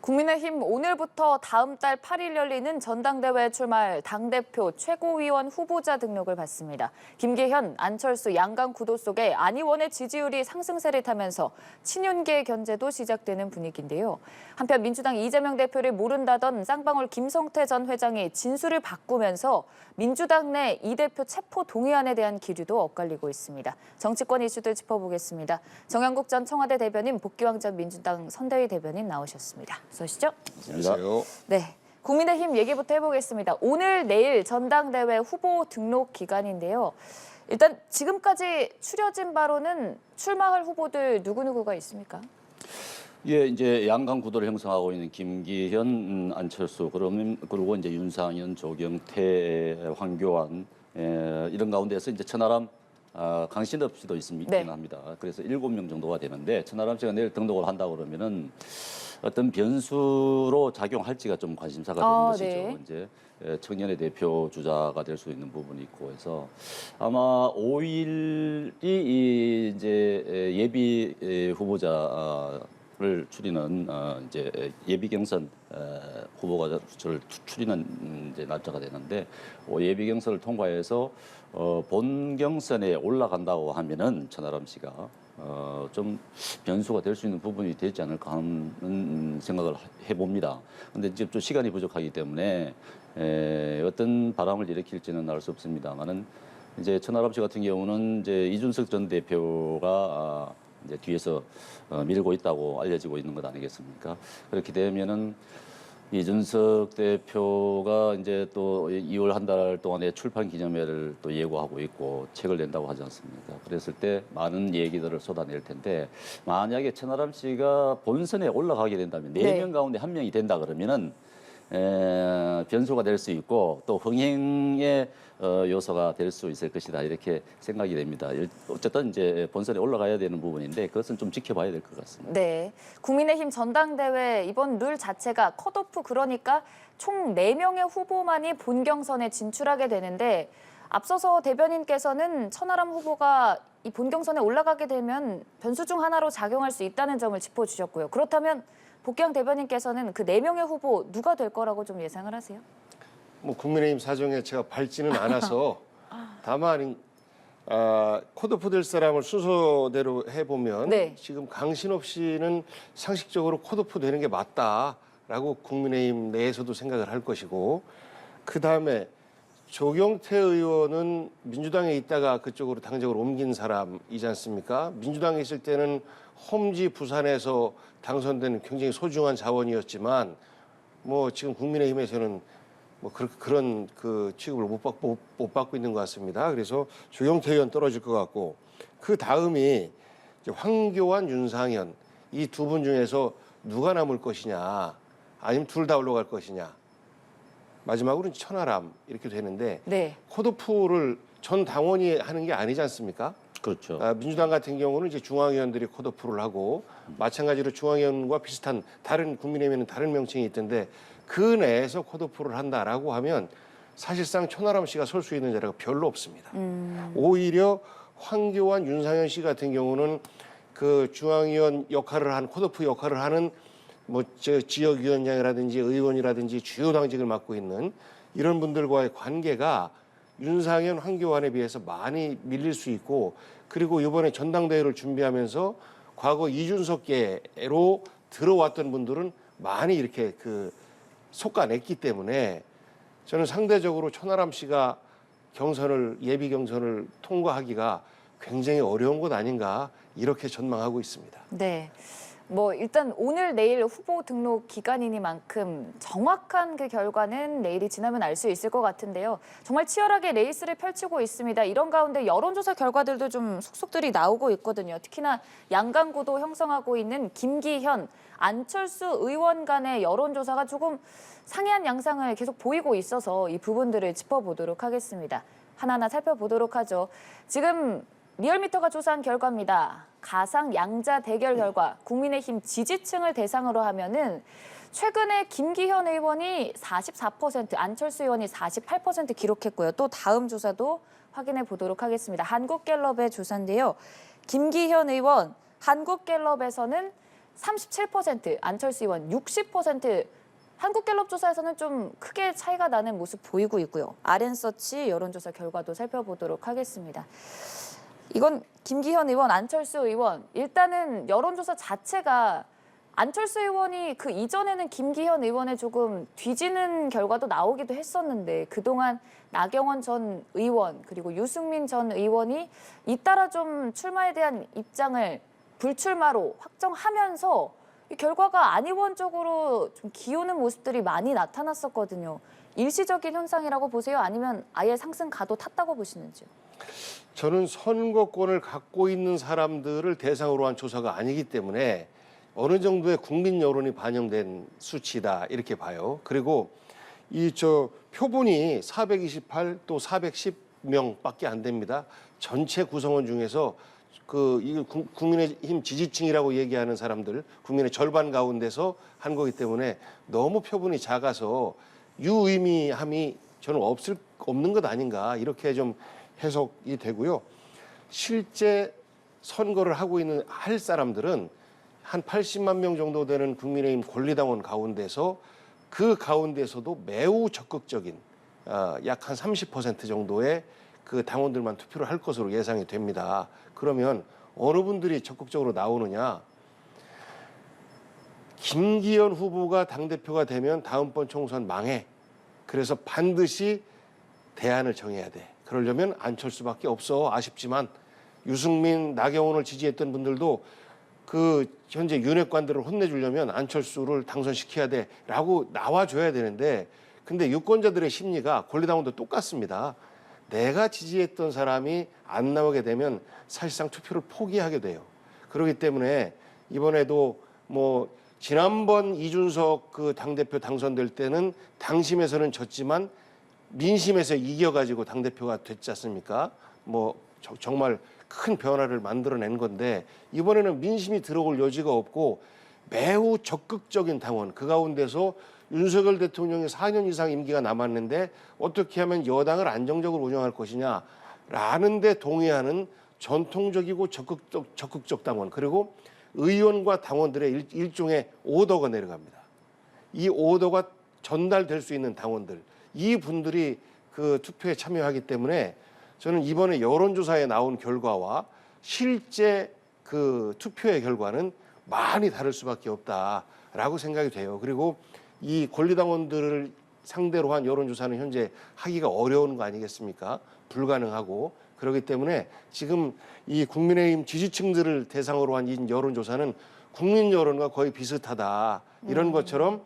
국민의힘 오늘부터 다음 달 8일 열리는 전당대회에 출마할 당대표 최고위원 후보자 등록을 받습니다. 김기현, 안철수, 양강 구도 속에 안 의원의 지지율이 상승세를 타면서 친윤계 견제도 시작되는 분위기인데요. 한편 민주당 이재명 대표를 모른다던 쌍방울 김성태 전 회장이 진술을 바꾸면서 민주당 내 이 대표 체포 동의안에 대한 기류도 엇갈리고 있습니다. 정치권 이슈들 짚어보겠습니다. 정영국 전 청와대 대변인, 복귀왕 전 민주당 선대위 대변인 나오셨습니다. 어서 오시죠. 안녕하세요. 네, 국민의힘 얘기부터 해보겠습니다. 오늘, 내일 전당대회 후보 등록 기간인데요. 일단 지금까지 추려진 바로는 출마할 후보들 누구누구가 있습니까? 예, 이제 양강 구도를 형성하고 있는 김기현, 안철수, 그리고 이제 윤상현, 조경태, 황교안 이런 가운데서 이제 천하람, 강신업 씨도 있긴 네. 합니다. 그래서 7명 정도가 되는데 천하람 씨가 내일 등록을 한다 그러면은 어떤 변수로 작용할지가 좀 관심사가 되는 것이죠. 네. 이제 청년의 대표 주자가 될 수 있는 부분이 있고 해서 아마 5일이 이제 예비 후보자를 추리는 이제 예비 경선 후보가 저를 추리는 이제 날짜가 되는데 예비 경선을 통과해서 본 경선에 올라간다고 하면은 천하람 씨가 좀 변수가 될 수 있는 부분이 되지 않을까 하는 생각을 해봅니다. 근데 지금 좀 시간이 부족하기 때문에 어떤 바람을 일으킬지는 알 수 없습니다만은 이제 천하람 씨 같은 경우는 이제 이준석 전 대표가 이제 뒤에서 밀고 있다고 알려지고 있는 것 아니겠습니까? 그렇게 되면은 이준석 대표가 이제 또 2월 한 달 동안에 출판 기념회를 또 예고하고 있고 책을 낸다고 하지 않습니까? 그랬을 때 많은 얘기들을 쏟아낼 텐데 만약에 천하람 씨가 본선에 올라가게 된다면 네 명 가운데 한 명이 된다 그러면은 변수가 될 수 있고 또 흥행의 요소가 될 수 있을 것이다 이렇게 생각이 됩니다. 어쨌든 이제 본선에 올라가야 되는 부분인데 그것은 좀 지켜봐야 될 것 같습니다. 네, 국민의힘 전당대회 이번 룰 자체가 컷오프, 그러니까 총 4명의 후보만이 본 경선에 진출하게 되는데 앞서서 대변인께서는 천하람 후보가 이 본 경선에 올라가게 되면 변수 중 하나로 작용할 수 있다는 점을 짚어주셨고요. 그렇다면 복귀왕 대변인께서는 그 4명의 후보 누가 될 거라고 좀 예상을 하세요? 뭐 국민의힘 사정에 제가 밝지는 않아서 다만 컷오프 될 사람을 순서대로 해보면 네. 지금 강신업 씨는 상식적으로 컷오프 되는 게 맞다라고 국민의힘 내에서도 생각을 할 것이고 그다음에 조경태 의원은 민주당에 있다가 그쪽으로 당적으로 옮긴 사람이지 않습니까? 민주당에 있을 때는 험지 부산에서 당선된 굉장히 소중한 자원이었지만 뭐 지금 국민의힘에서는 뭐 그런 그 취급을 못 받고 있는 것 같습니다. 그래서 조경태 의원 떨어질 것 같고 그 다음이 이제 황교안, 윤상현 이 두 분 중에서 누가 남을 것이냐 아니면 둘 다 올라갈 것이냐 마지막으로는 천하람 이렇게 되는데 네. 컷오프를 전 당원이 하는 게 아니지 않습니까? 그렇죠. 민주당 같은 경우는 이제 중앙위원들이 컷오프를 하고 마찬가지로 중앙위원과 비슷한 다른 국민의힘에는 다른 명칭이 있던데 그 내에서 컷오프를 한다라고 하면 사실상 천하람 씨가 설 수 있는 자리가 별로 없습니다. 오히려 황교안, 윤상현 씨 같은 경우는 그 중앙위원 역할을 한 컷오프 역할을 하는 뭐 저 지역위원장이라든지 의원이라든지 주요 당직을 맡고 있는 이런 분들과의 관계가 윤상현, 황교안에 비해서 많이 밀릴 수 있고 그리고 이번에 전당대회를 준비하면서 과거 이준석계로 들어왔던 분들은 많이 이렇게 그 솎아냈기 때문에 저는 상대적으로 천하람 씨가 예비 경선을 통과하기가 굉장히 어려운 것 아닌가 이렇게 전망하고 있습니다. 네. 뭐 일단 오늘 내일 후보 등록 기간이니만큼 정확한 그 결과는 내일이 지나면 알 수 있을 것 같은데요. 정말 치열하게 레이스를 펼치고 있습니다. 이런 가운데 여론조사 결과들도 좀 속속들이 나오고 있거든요. 특히나 양강구도 형성하고 있는 김기현, 안철수 의원 간의 여론조사가 조금 상이한 양상을 계속 보이고 있어서 이 부분들을 짚어보도록 하겠습니다. 하나하나 살펴보도록 하죠. 지금 리얼미터가 조사한 결과입니다. 가상 양자 대결 결과 국민의힘 지지층을 대상으로 하면은 최근에 김기현 의원이 44%, 안철수 의원이 48% 기록했고요. 또 다음 조사도 확인해 보도록 하겠습니다. 한국갤럽의 조사인데요. 김기현 의원, 한국갤럽에서는 37%, 안철수 의원 60%. 한국갤럽 조사에서는 좀 크게 차이가 나는 모습 보이고 있고요. RN서치 여론조사 결과도 살펴보도록 하겠습니다. 이건 김기현 의원, 안철수 의원, 일단은 여론조사 자체가 안철수 의원이 그 이전에는 김기현 의원에 조금 뒤지는 결과도 나오기도 했었는데 그동안 나경원 전 의원 그리고 유승민 전 의원이 잇따라 좀 출마에 대한 입장을 불출마로 확정하면서 이 결과가 안 의원 쪽으로 좀 기우는 모습들이 많이 나타났었거든요. 일시적인 현상이라고 보세요? 아니면 아예 상승 가도 탔다고 보시는지요? 저는 선거권을 갖고 있는 사람들을 대상으로 한 조사가 아니기 때문에 어느 정도의 국민 여론이 반영된 수치다 이렇게 봐요. 그리고 이 표본이 428 또 410명밖에 안 됩니다. 전체 구성원 중에서 이 국민의힘 지지층이라고 얘기하는 사람들, 국민의 절반 가운데서 한 거기 때문에 너무 표본이 작아서 유의미함이 저는 없는 것 아닌가 이렇게 좀 해석이 되고요. 실제 선거를 할 사람들은 한 80만 명 정도 되는 국민의힘 권리당원 가운데서 그 가운데서도 매우 적극적인 약 한 30% 정도의 그 당원들만 투표를 할 것으로 예상이 됩니다. 그러면 어느 분들이 적극적으로 나오느냐? 김기현 후보가 당대표가 되면 다음번 총선 망해. 그래서 반드시 대안을 정해야 돼. 그러려면 안철수밖에 없어. 아쉽지만 유승민, 나경원을 지지했던 분들도 그 현재 윤핵관들을 혼내주려면 안철수를 당선시켜야 돼라고 나와줘야 되는데 근데 유권자들의 심리가 권리당원도 똑같습니다. 내가 지지했던 사람이 안 나오게 되면 사실상 투표를 포기하게 돼요. 그렇기 때문에 이번에도 지난번 이준석 그 당대표 당선될 때는 당심에서는 졌지만 민심에서 이겨가지고 당대표가 됐지 않습니까? 정말 큰 변화를 만들어낸 건데 이번에는 민심이 들어올 여지가 없고 매우 적극적인 당원 그 가운데서 윤석열 대통령이 4년 이상 임기가 남았는데 어떻게 하면 여당을 안정적으로 운영할 것이냐라는 데 동의하는 전통적이고 적극적 당원 그리고 의원과 당원들의 일종의 오더가 내려갑니다. 이 오더가 전달될 수 있는 당원들 이 분들이 그 투표에 참여하기 때문에 저는 이번에 여론조사에 나온 결과와 실제 그 투표의 결과는 많이 다를 수밖에 없다라고 생각이 돼요. 그리고 이 권리당원들을 상대로 한 여론조사는 현재 하기가 어려운 거 아니겠습니까? 불가능하고 그렇기 때문에 지금 이 국민의힘 지지층들을 대상으로 한 이 여론조사는 국민 여론과 거의 비슷하다. 이런 것처럼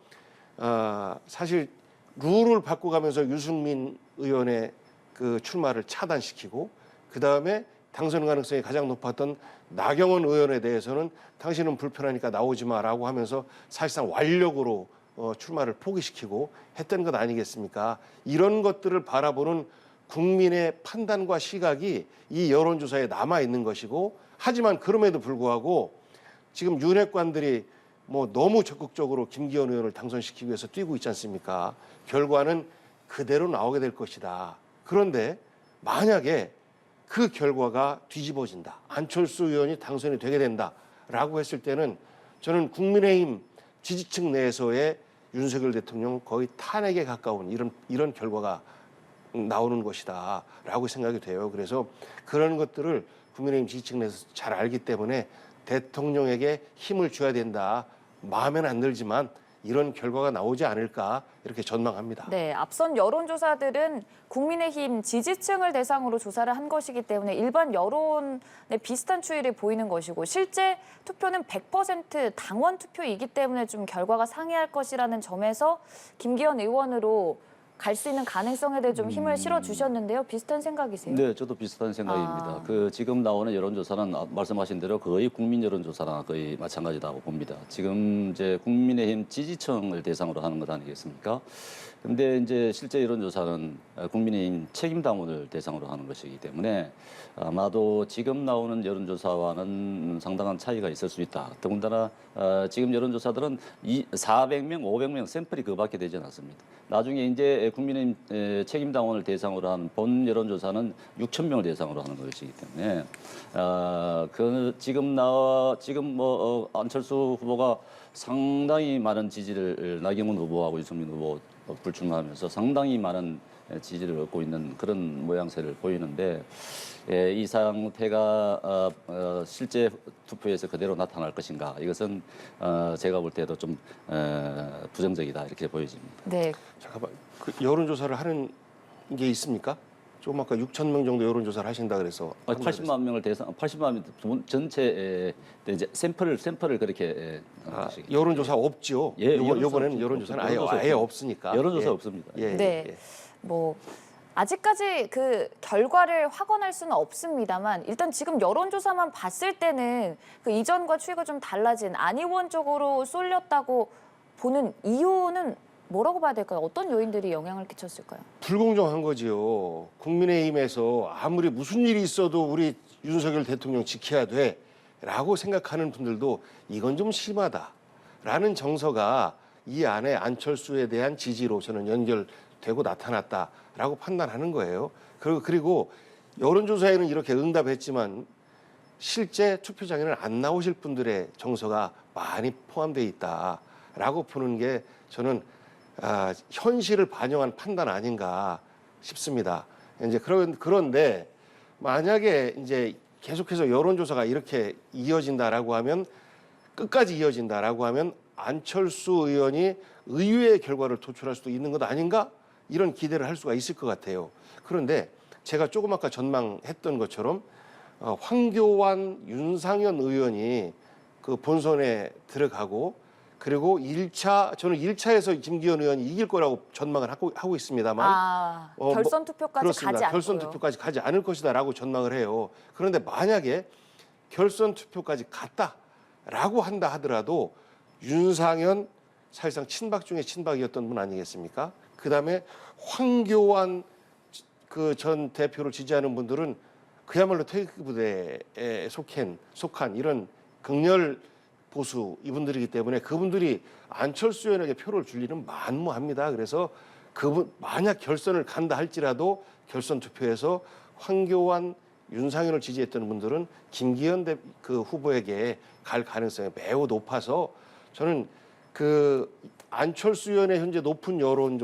사실 룰을 바꿔가면서 유승민 의원의 그 출마를 차단시키고 그다음에 당선 가능성이 가장 높았던 나경원 의원에 대해서는 당신은 불편하니까 나오지 마라고 하면서 사실상 완력으로 출마를 포기시키고 했던 것 아니겠습니까? 이런 것들을 바라보는 국민의 판단과 시각이 이 여론조사에 남아있는 것이고 하지만 그럼에도 불구하고 지금 윤핵관들이 너무 적극적으로 김기현 의원을 당선시키기 위해서 뛰고 있지 않습니까? 결과는 그대로 나오게 될 것이다. 그런데 만약에 그 결과가 뒤집어진다. 안철수 의원이 당선이 되게 된다라고 했을 때는 저는 국민의힘 지지층 내에서의 윤석열 대통령 거의 탄핵에 가까운 이런 결과가 나오는 것이다라고 생각이 돼요. 그래서 그런 것들을 국민의힘 지지층 내에서 잘 알기 때문에 대통령에게 힘을 줘야 된다. 마음에는 안 들지만 이런 결과가 나오지 않을까 이렇게 전망합니다. 네, 앞선 여론조사들은 국민의힘 지지층을 대상으로 조사를 한 것이기 때문에 일반 여론에 비슷한 추이를 보이는 것이고 실제 투표는 100% 당원 투표이기 때문에 좀 결과가 상이할 것이라는 점에서 김기현 의원으로 갈 수 있는 가능성에 대해 좀 힘을 실어주셨는데요. 비슷한 생각이세요? 네, 저도 비슷한 생각입니다. 지금 나오는 여론조사는 말씀하신 대로 거의 국민 여론조사랑 거의 마찬가지라고 봅니다. 지금 이제 국민의힘 지지층을 대상으로 하는 것 아니겠습니까? 근데 이제 실제 여론조사는 국민의힘 책임당원을 대상으로 하는 것이기 때문에 아마도 지금 나오는 여론조사와는 상당한 차이가 있을 수 있다. 더군다나 지금 여론조사들은 400명, 500명 샘플이 그밖에 되지 않았습니다. 나중에 이제 국민의힘 책임당원을 대상으로 한 본 여론조사는 6천 명을 대상으로 하는 것이기 때문에 지금 안철수 후보가 상당히 많은 지지를 나경원 후보하고 유승민 후보 불출마하면서 상당히 많은 지지를 얻고 있는 그런 모양새를 보이는데 이 상태가 실제 투표에서 그대로 나타날 것인가 이것은 제가 볼 때도 좀 부정적이다 이렇게 보여집니다. 네. 잠깐만, 그 여론조사를 하는 게 있습니까? 조금 아까 6천 명 정도 여론조사를 하신다 그래서 80만 명을 대상, 80만 명 전체 이제 샘플을 그렇게 여론조사 없죠. 예, 이번에는 여론조사는 아예 없으니까. 여론조사 예. 없습니다. 예, 네. 예. 뭐 아직까지 그 결과를 확언할 수는 없습니다만 일단 지금 여론조사만 봤을 때는 그 이전과 추이가 좀 달라진 안 의원 쪽으로 쏠렸다고 보는 이유는 뭐라고 봐야 될까요? 어떤 요인들이 영향을 끼쳤을까요? 불공정한 거지요. 국민의힘에서 아무리 무슨 일이 있어도 우리 윤석열 대통령 지켜야 돼라고 생각하는 분들도 이건 좀 심하다라는 정서가 이 안에 안철수에 대한 지지로 저는 연결되고 나타났다라고 판단하는 거예요. 그리고 여론조사에는 이렇게 응답했지만 실제 투표장에는 안 나오실 분들의 정서가 많이 포함되어 있다라고 보는 게 저는 현실을 반영한 판단 아닌가 싶습니다. 이제 그런데 만약에 이제 계속해서 여론조사가 이렇게 이어진다라고 하면 끝까지 이어진다라고 하면 안철수 의원이 의외의 결과를 도출할 수도 있는 것 아닌가 이런 기대를 할 수가 있을 것 같아요. 그런데 제가 조금 아까 전망했던 것처럼 황교안, 윤상현 의원이 그 본선에 들어가고 그리고 저는 1차에서 김기현 의원이 이길 거라고 전망을 하고 있습니다만 결선 투표까지 그렇습니다. 가지 않고요. 결선 투표까지 가지 않을 것이다라고 전망을 해요. 그런데 만약에 결선 투표까지 갔다라고 한다 하더라도 윤상현 사실상 친박 중에 친박이었던 분 아니겠습니까? 그다음에 황교안 그 전 대표를 지지하는 분들은 그야말로 퇴役 부대에 속한 이런 극렬 보수 이분들이기 때문에 그분들이 안철수 의원에게 표를 줄 일은 만무합니다. 그래서 만약 결선을 간다 할지라도 결선 투표에서 황교안, 윤상현을 지지했던 분들은 김기현 그 후보에게 갈 가능성이 매우 높아서 저는 그 안철수 의원의 현재 높은 여론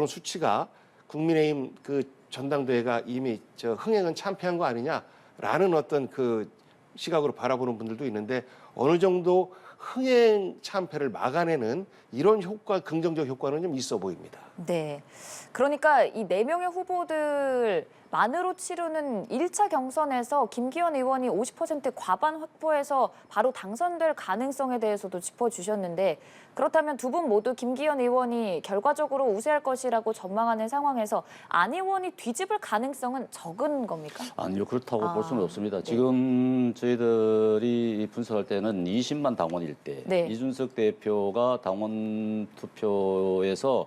수치가 국민의힘 그 전당대회가 이미 흥행은 참패한 거 아니냐라는 어떤 그 시각으로 바라보는 분들도 있는데 어느 정도 흥행 참패를 막아내는 이런 긍정적 효과는 좀 있어 보입니다. 네. 그러니까 이 4명의 후보들만으로 치르는 1차 경선에서 김기현 의원이 50% 과반 확보해서 바로 당선될 가능성에 대해서도 짚어주셨는데 그렇다면 두 분 모두 김기현 의원이 결과적으로 우세할 것이라고 전망하는 상황에서 안 의원이 뒤집을 가능성은 적은 겁니까? 아니요, 그렇다고 볼 수는 없습니다. 네. 지금 저희들이 분석할 때는 20만 당원일 때 네. 이준석 대표가 당원 투표에서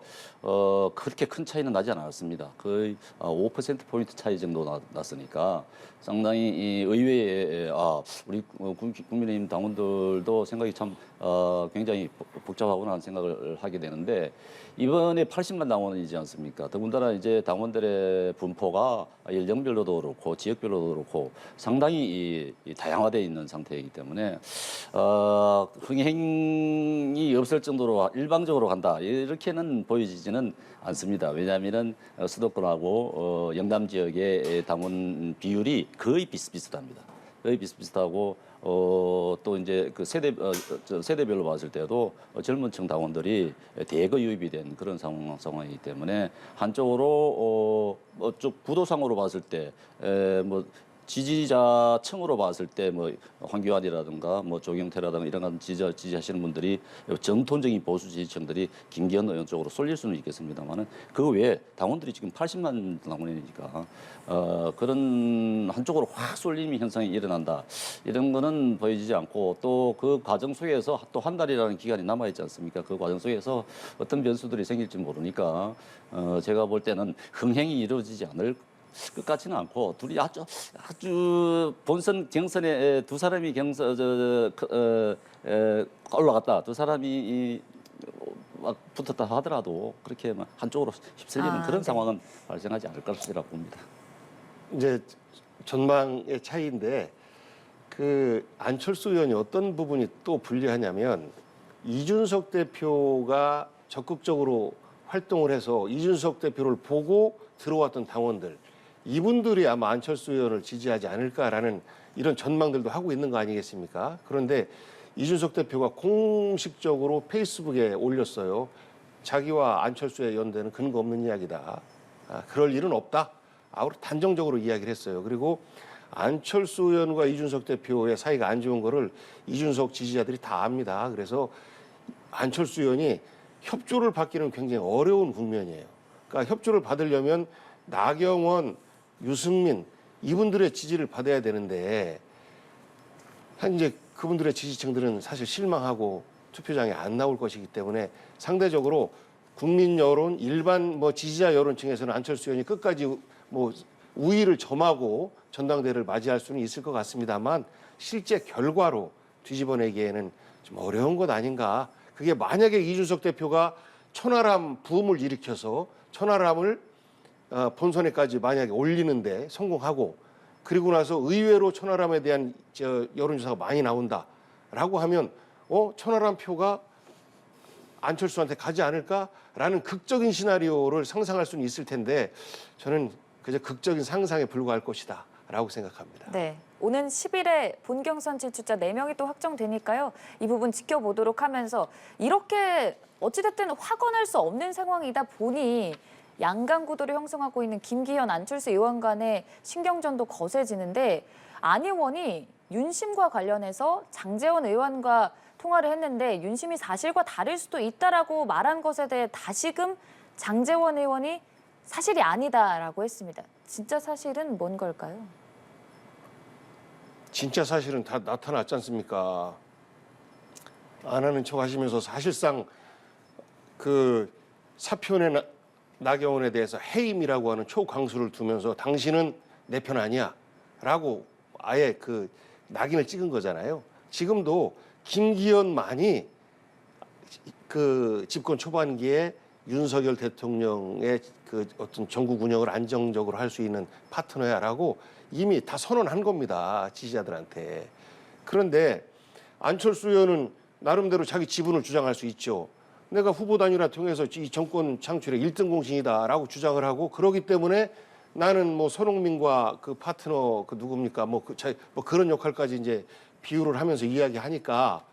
그렇게 큰 차이는 나지 않았습니다. 거의 5%포인트 차이 정도 났으니까 상당히 이 의회에 우리 국민의힘 당원들도 생각이 참 굉장히 복잡하구나 하는 생각을 하게 되는데 이번에 80만 당원이지 않습니까? 더군다나 이제 당원들의 분포가 연령별로도 그렇고 지역별로도 그렇고 상당히 다양화되어 있는 상태이기 때문에 흥행이 없을 정도로 일방적으로 간다 이렇게는 보여지지는 않습니다. 왜냐하면은 수도권하고 영남 지역의 당원 비율이 거의 비슷비슷합니다. 거의 비슷비슷하고 또 이제 그 세대별로 봤을 때도 젊은층 당원들이 대거 유입이 된 그런 상황이기 때문에 한쪽으로 쭉 구도상으로 봤을 때 뭐 지지자층으로 봤을 때 뭐 황교안이라든가 뭐 조경태라든가 이런 지지하시는 분들이 정통적인 보수 지지층들이 김기현 의원 쪽으로 쏠릴 수는 있겠습니다만은 그 외에 당원들이 지금 80만 당원이니까 그런 한쪽으로 확 쏠림이 현상이 일어난다 이런 거는 보여지지 않고 또 그 과정 속에서 또 한 달이라는 기간이 남아 있지 않습니까? 그 과정 속에서 어떤 변수들이 생길지 모르니까 제가 볼 때는 흥행이 이루어지지 않을 것 같지는 않고 둘이 아주 본선 경선에 두 사람이 올라갔다. 두 사람이 막 붙었다 하더라도 그렇게 막 한쪽으로 휩쓸리는 그런 네. 상황은 발생하지 않을 것이라고 봅니다. 이제 전망의 차이인데 그 안철수 의원이 어떤 부분이 또 불리하냐면 이준석 대표가 적극적으로 활동을 해서 이준석 대표를 보고 들어왔던 당원들 이분들이 아마 안철수 의원을 지지하지 않을까라는 이런 전망들도 하고 있는 거 아니겠습니까? 그런데 이준석 대표가 공식적으로 페이스북에 올렸어요. 자기와 안철수의 연대는 근거 없는 이야기다. 그럴 일은 없다. 아우로 단정적으로 이야기를 했어요. 그리고 안철수 의원과 이준석 대표의 사이가 안 좋은 거를 이준석 지지자들이 다 압니다. 그래서 안철수 의원이 협조를 받기는 굉장히 어려운 국면이에요. 그러니까 협조를 받으려면 나경원, 유승민 이분들의 지지를 받아야 되는데 현재 그분들의 지지층들은 사실 실망하고 투표장에 안 나올 것이기 때문에 상대적으로 국민 여론, 일반 뭐 지지자 여론층에서는 안철수 의원이 끝까지 뭐 우위를 점하고 전당대회를 맞이할 수는 있을 것 같습니다만 실제 결과로 뒤집어내기에는 좀 어려운 것 아닌가. 그게 만약에 이준석 대표가 천하람 붐을 일으켜서 천하람을 본선에까지 만약에 올리는데 성공하고 그리고 나서 의외로 천하람에 대한 여론조사가 많이 나온다라고 하면 천하람 표가 안철수한테 가지 않을까라는 극적인 시나리오를 상상할 수는 있을 텐데 저는 그저 극적인 상상에 불과할 것이다라고 생각합니다. 네. 오는 10일에 본경선 진출자 4명이 또 확정되니까요. 이 부분 지켜보도록 하면서 이렇게 어찌됐든 확언할 수 없는 상황이다 보니 양강 구도를 형성하고 있는 김기현, 안철수 의원 간의 신경전도 거세지는데 안 의원이 윤심과 관련해서 장제원 의원과 통화를 했는데 윤심이 사실과 다를 수도 있다라고 말한 것에 대해 다시금 장제원 의원이 사실이 아니다라고 했습니다. 진짜 사실은 뭔 걸까요? 진짜 사실은 다 나타났지 않습니까? 안 하는 척 하시면서 사실상 그 사표내 나경원에 대해서 해임이라고 하는 초강수를 두면서 당신은 내 편 아니야 라고 아예 그 낙인을 찍은 거잖아요. 지금도 김기현만이 그 집권 초반기에 윤석열 대통령의 그 어떤 전국 운영을 안정적으로 할 수 있는 파트너야라고 이미 다 선언한 겁니다. 지지자들한테. 그런데 안철수 의원은 나름대로 자기 지분을 주장할 수 있죠. 내가 후보 단일화 통해서 이 정권 창출의 1등 공신이다라고 주장을 하고 그러기 때문에 나는 뭐 손흥민과 그 파트너 그 누굽니까 뭐 그런 역할까지 이제 비유를 하면서 이야기하니까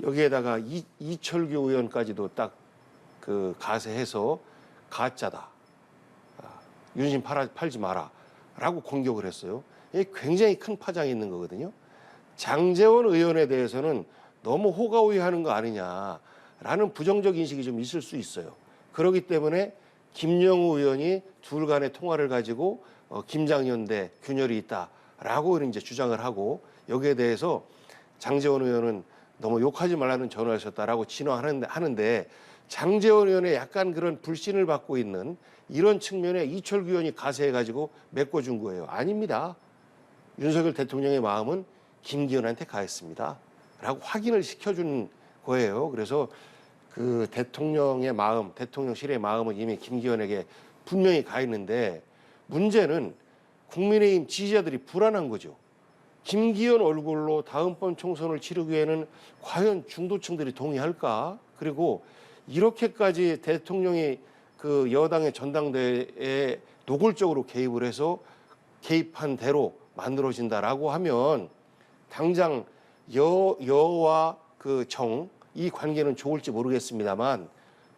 여기에다가 이철규 의원까지도 딱 그 가세해서 가짜다. 윤심 팔지 마라라고 공격을 했어요. 이게 굉장히 큰 파장이 있는 거거든요. 장제원 의원에 대해서는 너무 호가호위하는 거 아니냐라는 부정적 인식이 좀 있을 수 있어요. 그렇기 때문에 김영우 의원이 둘 간의 통화를 가지고 김장연대 균열이 있다라고 이제 주장을 하고 여기에 대해서 장제원 의원은 너무 욕하지 말라는 전화였었다라고 진화하는데 장제원 의원의 약간 그런 불신을 받고 있는 이런 측면에 이철규 의원이 가세해가지고 메꿔준 거예요. 아닙니다. 윤석열 대통령의 마음은 김기현한테 가했습니다. 라고 확인을 시켜준 거예요. 그래서 그 대통령의 마음, 대통령실의 마음은 이미 김기현에게 분명히 가 있는데 문제는 국민의힘 지지자들이 불안한 거죠. 김기현 얼굴로 다음번 총선을 치르기에는 과연 중도층들이 동의할까? 그리고 이렇게까지 대통령이 그 여당의 전당대회에 노골적으로 개입을 해서 개입한 대로 만들어진다라고 하면 당장 여와 그 정 이 관계는 좋을지 모르겠습니다만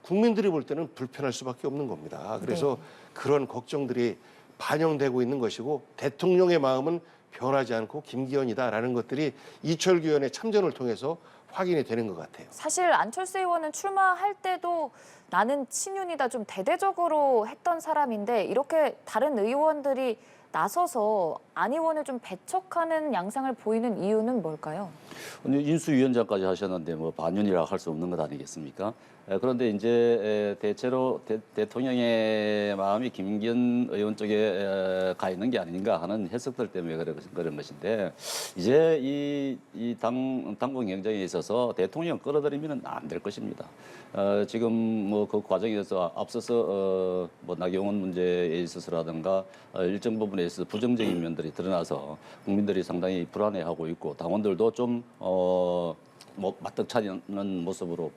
국민들이 볼 때는 불편할 수밖에 없는 겁니다. 그래서 네. 그런 걱정들이 반영되고 있는 것이고 대통령의 마음은 변하지 않고 김기현이다라는 것들이 이철규 의원의 참전을 통해서 확인이 되는 것 같아요. 사실 안철수 의원은 출마할 때도 나는 친윤이다 좀 대대적으로 했던 사람인데 이렇게 다른 의원들이 나서서 안 의원을 좀 배척하는 양상을 보이는 이유는 뭘까요? 인수위원장까지 하셨는데 뭐 반윤이라 할 수 없는 것 아니겠습니까? 그런데 이제 대체로 대통령의 마음이 김기현 의원 쪽에 가 있는 게 아닌가 하는 해석들 때문에 그런 것인데 이제 이 당권 경쟁에 있어서 대통령 끌어들이면 안 될 것입니다. 지금 뭐 그 과정에서 앞서서 뭐 나경원 문제에 있어서라든가 일정 부분에 있어서 부정적인 면들이 드러나서 국민들이 상당히 불안해하고 있고 당원들도 좀 뭐 맞떡차리는 모습으로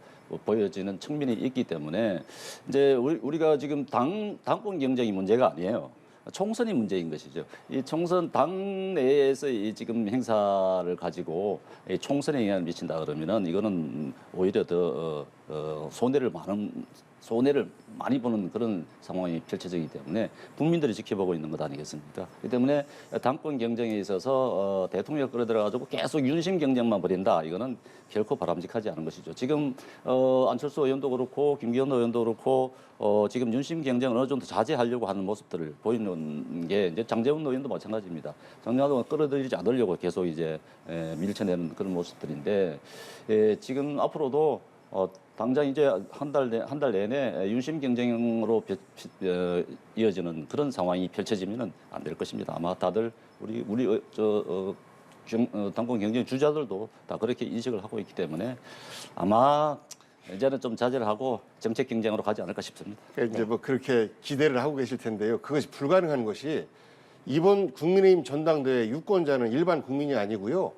보여지는 측면이 있기 때문에 이제 우리가 지금 당권 경쟁이 문제가 아니에요. 총선이 문제인 것이죠. 이 총선 당 내에서 이 지금 행사를 가지고 이 총선에 영향을 미친다 그러면은 이거는 오히려 더 손해를 많이 보는 그런 상황이 펼쳐지기 때문에 국민들이 지켜보고 있는 것 아니겠습니까? 그렇기 때문에 당권 경쟁에 있어서 대통령 끌어들여가지고 계속 윤심 경쟁만 벌인다. 이거는 결코 바람직하지 않은 것이죠. 지금 안철수 의원도 그렇고 김기현 의원도 그렇고 지금 윤심 경쟁을 어느 정도 자제하려고 하는 모습들을 보이는 게 이제 장제원 의원도 마찬가지입니다. 장제원 의원 끌어들이지 않으려고 계속 이제 밀쳐내는 그런 모습들인데 지금 앞으로도 당장 이제 한 달 내내 윤심 경쟁으로 이어지는 그런 상황이 펼쳐지면은 안 될 것입니다. 아마 다들 우리 당권 경쟁 주자들도 다 그렇게 인식을 하고 있기 때문에 아마 이제는 좀 자제를 하고 정책 경쟁으로 가지 않을까 싶습니다. 그러니까 이제 뭐 그렇게 기대를 하고 계실 텐데요. 그것이 불가능한 것이 이번 국민의힘 전당대회 유권자는 일반 국민이 아니고요.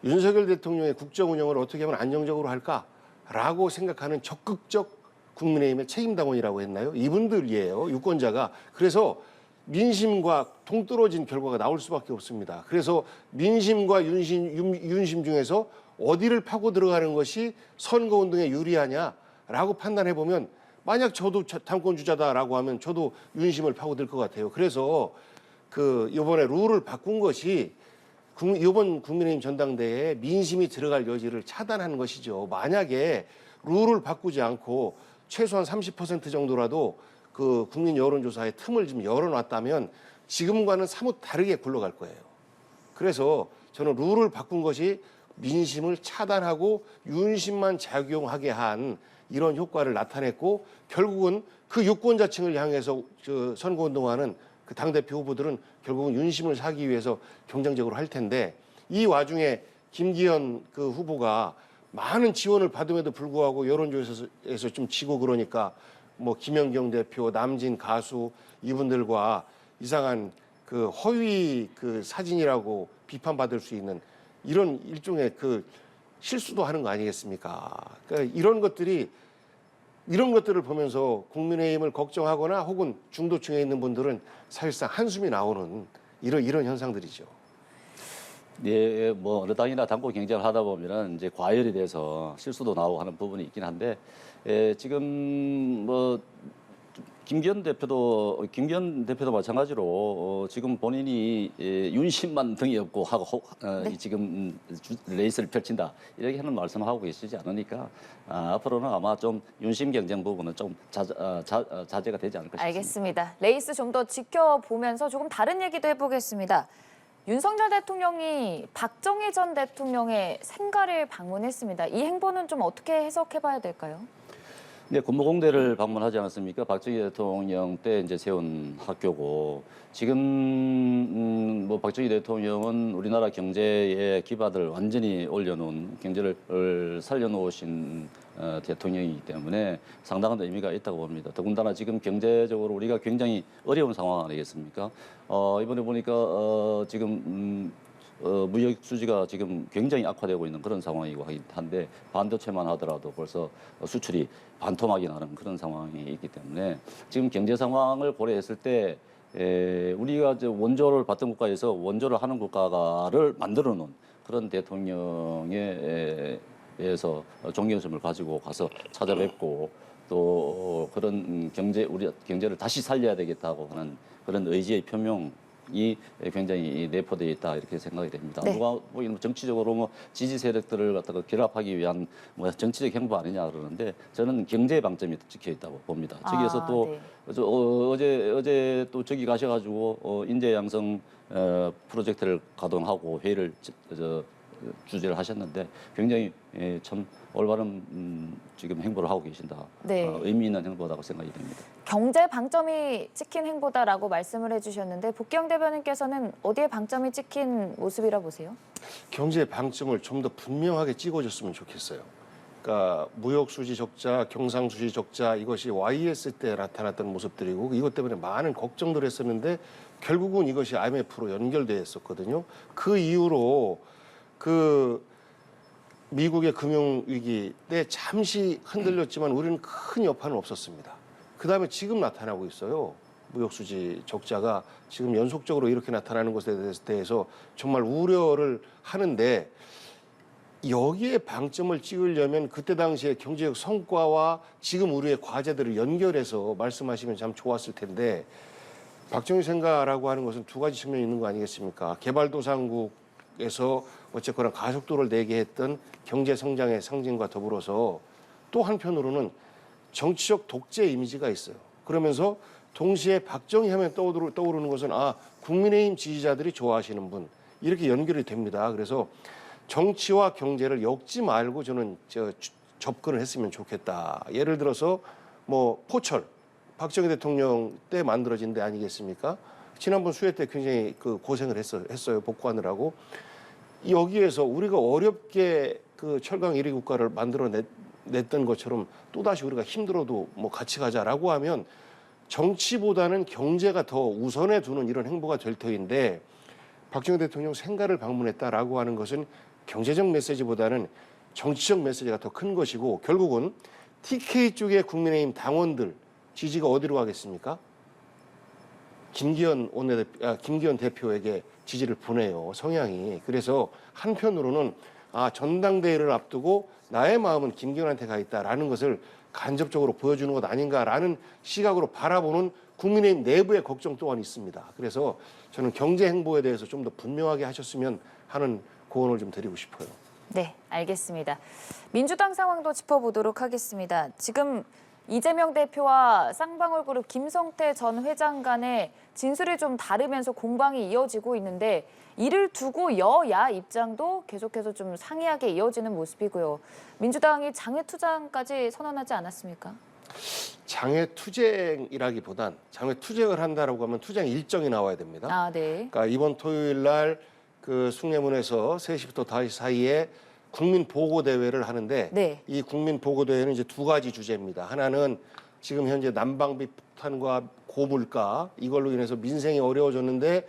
윤석열 대통령의 국정 운영을 어떻게 하면 안정적으로 할까라고 생각하는 적극적 국민의힘의 책임당원이라고 했나요? 이분들이에요. 유권자가. 그래서 민심과 동떨어진 결과가 나올 수밖에 없습니다. 그래서 민심과 윤심 중에서 어디를 파고 들어가는 것이 선거운동에 유리하냐라고 판단해보면 만약 저도 당권 주자다라고 하면 저도 윤심을 파고들 것 같아요. 그래서 이번에 룰을 바꾼 것이 이번 국민의힘 전당대회에 민심이 들어갈 여지를 차단하는 것이죠. 만약에 룰을 바꾸지 않고 최소한 30% 정도라도 그 국민 여론조사의 틈을 좀 열어놨다면 지금과는 사뭇 다르게 굴러갈 거예요. 그래서 저는 룰을 바꾼 것이 민심을 차단하고 윤심만 작용하게 한 이런 효과를 나타냈고 결국은 그 유권자층을 향해서 선거운동하는 그 당대표 후보들은 결국은 윤심을 사기 위해서 경쟁적으로 할 텐데 이 와중에 김기현 그 후보가 많은 지원을 받음에도 불구하고 여론조사에서 좀 지고 그러니까 뭐 김연경 대표, 남진 가수 이분들과 이상한 그 허위 그 사진이라고 비판받을 수 있는 이런 일종의 그 실수도 하는 거 아니겠습니까? 그러니까 이런 것들을 보면서 국민의힘을 걱정하거나 혹은 중도층에 있는 분들은 사실상 한숨이 나오는 이런 현상들이죠. 예, 뭐 어느 당이나 당권 경쟁을 하다 보면은 이제 과열이 돼서 실수도 나오고 하는 부분이 있긴 한데 지금 뭐 김기현 대표도 마찬가지로 지금 본인이 윤심만 등이 없고 하고 네. 지금 레이스를 펼친다 이렇게 하는 말씀을 하고 계시지 않으니까 앞으로는 아마 좀 윤심 경쟁 부분은 좀 자제가 되지 않을까 싶습니다. 알겠습니다. 레이스 좀 더 지켜보면서 조금 다른 얘기도 해보겠습니다. 윤석열 대통령이 박정희 전 대통령의 생가를 방문했습니다. 이 행보는 좀 어떻게 해석해봐야 될까요? 네, 군무공대를 방문하지 않았습니까? 박정희 대통령 때 이제 세운 학교고 지금 뭐 박정희 대통령은 우리나라 경제의 기반을 완전히 올려놓은 경제를 살려놓으신 대통령이기 때문에 상당한 의미가 있다고 봅니다. 더군다나 지금 경제적으로 우리가 굉장히 어려운 상황 아니겠습니까? 이번에 보니까 지금 무역 수지가 지금 굉장히 악화되고 있는 그런 상황이고 한데 반도체만 하더라도 벌써 수출이 반토막이 나는 그런 상황이 있기 때문에 지금 경제 상황을 고려했을 때 우리가 원조를 받던 국가에서 원조를 하는 국가를 만들어 놓은 그런 대통령에 대해서 존경심을 가지고 가서 찾아뵙고 또 그런 우리 경제를 다시 살려야 되겠다고 하는 그런 의지의 표명 굉장히 내포되어 있다 이렇게 생각이 됩니다. 네. 누가 보기에는 정치적으로 뭐 지지 세력들을 갖다가 결합하기 위한 뭐 정치적 행보 아니냐 그러는데 저는 경제 방점이 찍혀 있다고 봅니다. 저기에서 또 네. 어제 또 저기 가셔가지고 인재 양성 프로젝트를 가동하고 회의를 주재를 하셨는데 굉장히 참 올바른 지금 행보를 하고 계신다. 네. 의미 있는 행보다고 생각이 됩니다. 경제 방점이 찍힌 행보다라고 말씀을 해주셨는데 복경 대변인께서는 어디에 방점이 찍힌 모습이라 보세요? 경제 방점을 좀 더 분명하게 찍어줬으면 좋겠어요. 그러니까 무역 수지 적자, 경상 수지 적자 이것이 YS 때 나타났던 모습들이고 이것 때문에 많은 걱정들 했었는데 결국은 이것이 IMF로 연결돼 있었거든요. 그 이후로 그 미국의 금융위기 때 잠시 흔들렸지만 우리는 큰 여파는 없었습니다. 그 다음에 지금 나타나고 있어요. 무역수지 적자가 지금 연속적으로 이렇게 나타나는 것에 대해서 정말 우려를 하는데 여기에 방점을 찍으려면 그때 당시에 경제적 성과와 지금 우리의 과제들을 연결해서 말씀하시면 참 좋았을 텐데 박정희 생가라고 하는 것은 두 가지 측면이 있는 거 아니겠습니까? 개발도상국에서 어쨌거나 가속도를 내게 했던 경제 성장의 상징과 더불어서 또 한편으로는 정치적 독재 이미지가 있어요. 그러면서 동시에 박정희 하면 떠오르는 것은 국민의힘 지지자들이 좋아하시는 분 이렇게 연결이 됩니다. 그래서 정치와 경제를 엮지 말고 저는 접근을 했으면 좋겠다. 예를 들어서 뭐 포철 박정희 대통령 때 만들어진 데 아니겠습니까? 지난번 수해 때 굉장히 그 고생을 했어요. 복구하느라고. 여기에서 우리가 어렵게 그 철강 1위 국가를 만들어냈던 것처럼 또다시 우리가 힘들어도 뭐 같이 가자라고 하면 정치보다는 경제가 더 우선에 두는 이런 행보가 될 터인데 박정희 대통령 생가를 방문했다라고 하는 것은 경제적 메시지보다는 정치적 메시지가 더 큰 것이고 결국은 TK 쪽의 국민의힘 당원들 지지가 어디로 가겠습니까? 김기현 대표에게 지지를 보내요. 성향이. 그래서 한편으로는 전당대회를 앞두고 나의 마음은 김기현한테 가 있다라는 것을 간접적으로 보여주는 것 아닌가라는 시각으로 바라보는 국민의힘 내부의 걱정 또한 있습니다. 그래서 저는 경제 행보에 대해서 좀 더 분명하게 하셨으면 하는 고언을 좀 드리고 싶어요. 네, 알겠습니다. 민주당 상황도 짚어보도록 하겠습니다. 지금 이재명 대표와 쌍방울그룹 김성태 전 회장 간의 진술이 좀 다르면서 공방이 이어지고 있는데 이를 두고 여야 입장도 계속해서 좀 상이하게 이어지는 모습이고요. 민주당이 장외투쟁까지 선언하지 않았습니까? 장외투쟁이라기보단 장외투쟁을 한다라고 하면 투쟁 일정이 나와야 됩니다. 네. 그러니까 이번 토요일 날 그 숭례문에서 3시부터 5시 사이에 국민보고대회를 하는데 네. 이 국민보고대회는 이제 두 가지 주제입니다. 하나는 지금 현재 난방비 폭탄과 고물가 이걸로 인해서 민생이 어려워졌는데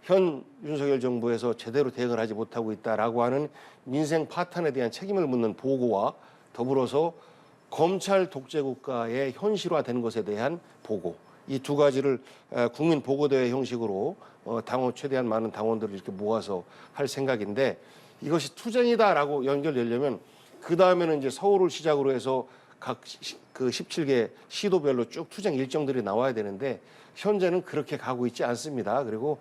현 윤석열 정부에서 제대로 대응을 하지 못하고 있다라고 하는 민생 파탄에 대한 책임을 묻는 보고와 더불어서 검찰 독재 국가의 현실화되는 것에 대한 보고 이 두 가지를 국민 보고대회 형식으로 당원 최대한 많은 당원들을 이렇게 모아서 할 생각인데 이것이 투쟁이다라고 연결되려면 그 다음에는 이제 서울을 시작으로 해서 각 그 17개 시도별로 쭉 투쟁 일정들이 나와야 되는데 현재는 그렇게 가고 있지 않습니다. 그리고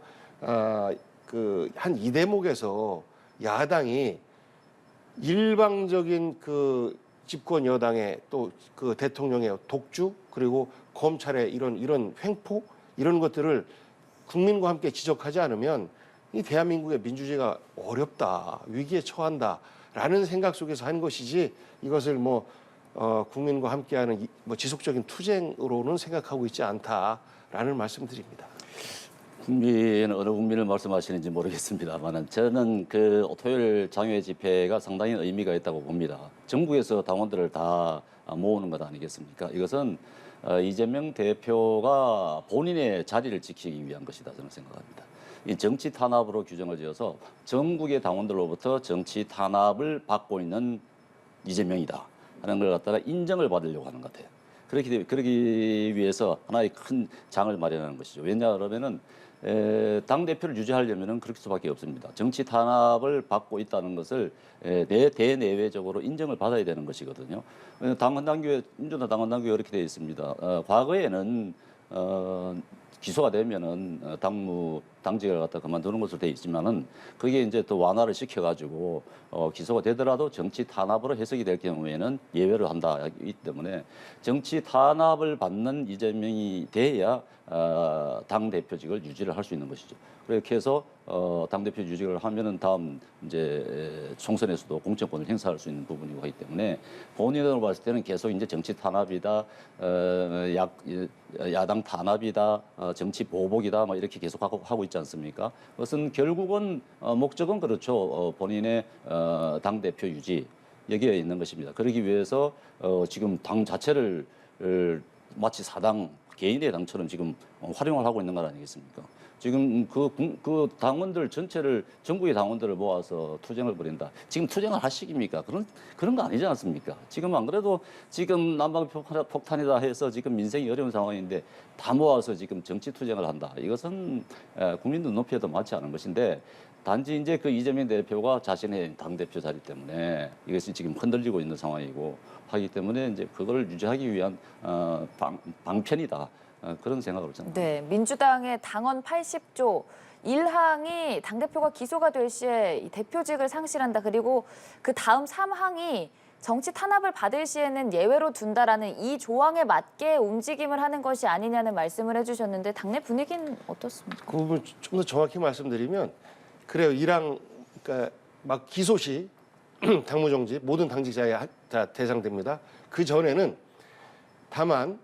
그 한 이 대목에서 야당이 일방적인 그 집권 여당의 또 그 대통령의 독주 그리고 검찰의 이런 횡포 이런 것들을 국민과 함께 지적하지 않으면 이 대한민국의 민주주의가 어렵다 위기에 처한다라는 생각 속에서 한 것이지 이것을 국민과 함께하는 지속적인 투쟁으로는 생각하고 있지 않다라는 말씀드립니다. 국민 어느 국민을 말씀하시는지 모르겠습니다만 저는 그 토요일 장외 집회가 상당히 의미가 있다고 봅니다. 전국에서 당원들을 다 모으는 것 아니겠습니까? 이것은 이재명 대표가 본인의 자리를 지키기 위한 것이다 저는 생각합니다. 이 정치 탄압으로 규정을 지어서 전국의 당원들로부터 정치 탄압을 받고 있는 이재명이다 하는 걸 갖다가 인정을 받으려고 하는 것 같아요. 그러기 위해서 하나의 큰 장을 마련하는 것이죠. 왜냐 그러면은 당 대표를 유지하려면은 그럴 수밖에 없습니다. 정치 탄압을 받고 있다는 것을 대내외적으로 인정을 받아야 되는 것이거든요. 민주당 당원 당규에 이렇게 되어 있습니다. 과거에는 기소가 되면은 당무 당직을 갖다 그만두는 것으로 돼 있지만은 그게 이제 또 완화를 시켜가지고 기소가 되더라도 정치 탄압으로 해석이 될 경우에는 예외를 한다기 때문에 정치 탄압을 받는 이재명이 돼야 당 대표직을 유지를 할 수 있는 것이죠. 그렇게 해서 당 대표 유직을 하면은 다음 이제 총선에서도 공천권을 행사할 수 있는 부분이고 하기 때문에 본인으로 봤을 때는 계속 이제 정치 탄압이다, 야당 탄압이다, 정치 보복이다, 뭐 이렇게 계속 하고 있지 않습니까? 그것은 결국은 목적은 그렇죠. 본인의 당 대표 유지 여기에 있는 것입니다. 그러기 위해서 지금 당 자체를 마치 사당 개인의 당처럼 지금 활용을 하고 있는 것 아니겠습니까? 지금 그 당원들 전체를 전국의 당원들을 모아서 투쟁을 벌인다. 지금 투쟁을 할 시기입니까? 그런 거 아니지 않습니까? 지금 안 그래도 지금 난방 폭탄이다 해서 지금 민생이 어려운 상황인데 다 모아서 지금 정치 투쟁을 한다. 이것은 국민 눈높이에도 맞지 않은 것인데 단지 이제 그 이재명 대표가 자신의 당 대표 자리 때문에 이것이 지금 흔들리고 있는 상황이고 하기 때문에 이제 그걸 유지하기 위한 방편이다. 그런 생각으로 저는. 네, 민주당의 당원 80조 1항이 당대표가 기소가 될 시에 이 대표직을 상실한다. 그리고 그 다음 3항이 정치 탄압을 받을 시에는 예외로 둔다라는 이 조항에 맞게 움직임을 하는 것이 아니냐는 말씀을 해주셨는데 당내 분위기는 어떻습니까? 그 부분 좀 더 정확히 말씀드리면 그래요. 1항 그러니까 막 기소 시 당무정지 모든 당직자에 다 대상됩니다. 그 전에는 다만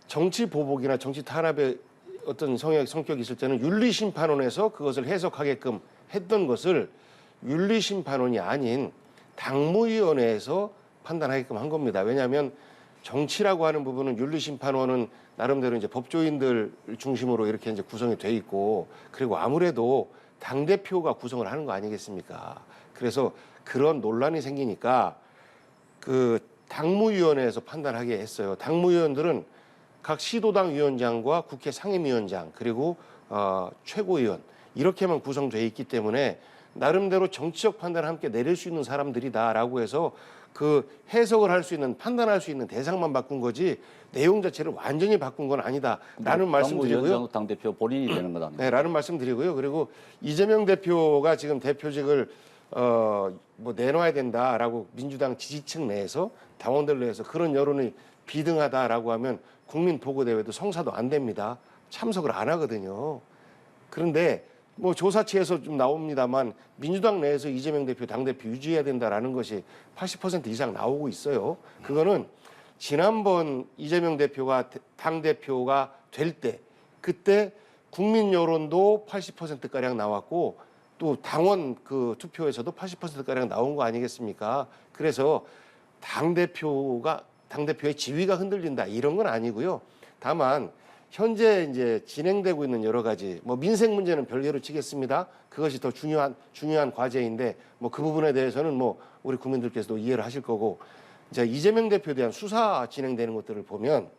정치 보복이나 정치 탄압의 어떤 성격이 있을 때는 윤리심판원에서 그것을 해석하게끔 했던 것을 윤리심판원이 아닌 당무위원회에서 판단하게끔 한 겁니다. 왜냐하면 정치라고 하는 부분은 윤리심판원은 나름대로 이제 법조인들 중심으로 이렇게 이제 구성이 돼 있고 그리고 아무래도 당대표가 구성을 하는 거 아니겠습니까? 그래서 그런 논란이 생기니까 그 당무위원회에서 판단하게 했어요. 당무위원들은 각 시도당 위원장과 국회 상임위원장 그리고 최고위원 이렇게만 구성돼 있기 때문에 나름대로 정치적 판단을 함께 내릴 수 있는 사람들이다라고 해서 그 해석을 할 수 있는 판단할 수 있는 대상만 바꾼 거지 내용 자체를 완전히 바꾼 건 아니다라는 말씀드리고요. 당 대표 본인이 되는 건 아니에요. 네, 라는 말씀드리고요. 그리고 이재명 대표가 지금 대표직을 뭐 내놔야 된다라고 민주당 지지층 내에서 당원들 내에서 그런 여론이 비등하다라고 하면 국민 보고 대회도 성사도 안 됩니다. 참석을 안 하거든요. 그런데 뭐 조사치에서 좀 나옵니다만 민주당 내에서 이재명 대표 당대표 유지해야 된다라는 것이 80% 이상 나오고 있어요. 그거는 지난번 이재명 대표가 당대표가 될 때 그때 국민 여론도 80%가량 나왔고 또 당원 그 투표에서도 80%가량 나온 거 아니겠습니까? 그래서 당대표의 지위가 흔들린다 이런 건 아니고요. 다만 현재 이제 진행되고 있는 여러 가지 뭐 민생 문제는 별개로 치겠습니다. 그것이 더 중요한 과제인데 뭐 그 부분에 대해서는 뭐 우리 국민들께서도 이해를 하실 거고 이제 이재명 대표에 대한 수사 진행되는 것들을 보면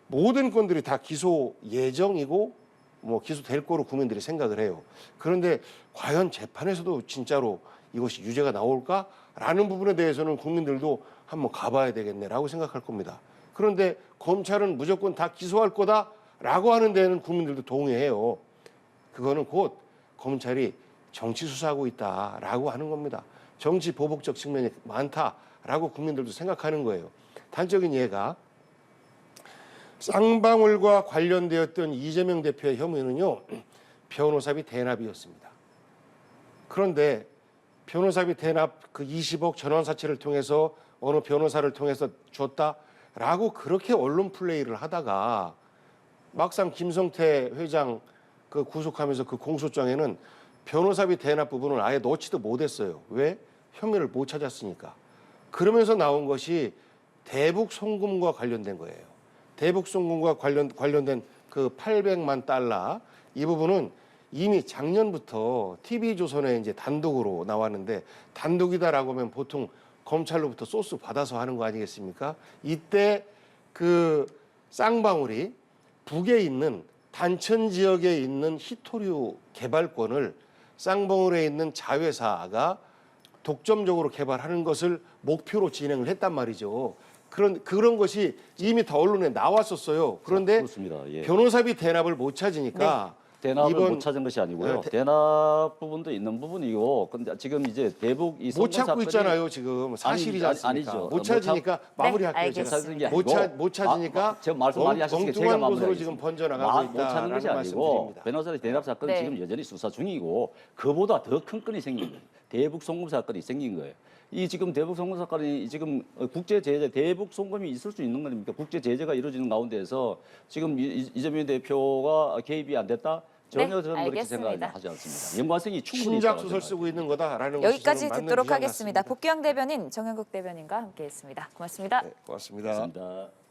모든 건들이 다 기소 예정이고 뭐 기소될 거로 국민들이 생각을 해요. 그런데 과연 재판에서도 진짜로 이것이 유죄가 나올까라는 부분에 대해서는 국민들도 한번 가봐야 되겠네라고 생각할 겁니다. 그런데 검찰은 무조건 다 기소할 거다라고 하는 데는 국민들도 동의해요. 그거는 곧 검찰이 정치 수사하고 있다라고 하는 겁니다. 정치 보복적 측면이 많다라고 국민들도 생각하는 거예요. 단적인 예가 쌍방울과 관련되었던 이재명 대표의 혐의는요. 변호사비 대납이었습니다. 그런데 변호사비 대납 그 20억 전원 사채를 통해서 어느 변호사를 통해서 줬다라고 그렇게 언론 플레이를 하다가 막상 김성태 회장 그 구속하면서 그 공소장에는 변호사비 대납 부분을 아예 넣지도 못했어요. 왜? 혐의를 못 찾았으니까. 그러면서 나온 것이 대북 송금과 관련된 거예요. 대북 송금과 관련된 그 800만 달러 이 부분은 이미 작년부터 TV조선에 이제 단독으로 나왔는데 단독이다라고 하면 보통 검찰로부터 소스 받아서 하는 거 아니겠습니까? 이때 그 쌍방울이 북에 있는 단천 지역에 있는 히토류 개발권을 쌍방울에 있는 자회사가 독점적으로 개발하는 것을 목표로 진행을 했단 말이죠. 그런 것이 이미 다 언론에 나왔었어요. 그런데 그렇습니다. 예. 변호사비 대납을 못 찾으니까 대납을 이번- 못 찾은 것이 아니고요. 네, 대납 부분도 있는 부분이고, 근데 지금 이제 대북 이 못 송금 찾고 사건이 있잖아요 지금 사실이지 아니, 않습니까? 아니죠. 못 찾으니까 마무리할게요. 알겠습니다. 제가. 찾은 게 아니고 못 찾으니까 제가 말씀 많이 하셨으니까 제가 엉뚱한 곳으로 마무리하겠습니다. 지금 번져나가고 못 찾는 있다라는 것이 아니고 말씀드립니다. 변호사의 대납 사건은 네. 지금 여전히 수사 중이고 그보다 더 큰 건이 생긴 거예요. 대북 송금 사건이 생긴 거예요. 이 지금 대북 송금 사건이 지금 국제 제재 대북 송금이 있을 수 있는 겁니까? 국제 제재가 이루어지는 가운데에서 지금 이재명 대표가 개입이 안 됐다? 전혀 저는 그렇게 알겠습니다. 생각하지 않습니다. 연관성이 충분히 신작 있다고 소설 생각합니다. 쓰고 있는 거다라는 여기까지 것이 저는 맞는 듣도록 주장 하겠습니다. 같습니다. 복귀영 대변인, 정현국 대변인과 함께했습니다. 고맙습니다. 네, 고맙습니다. 고맙습니다.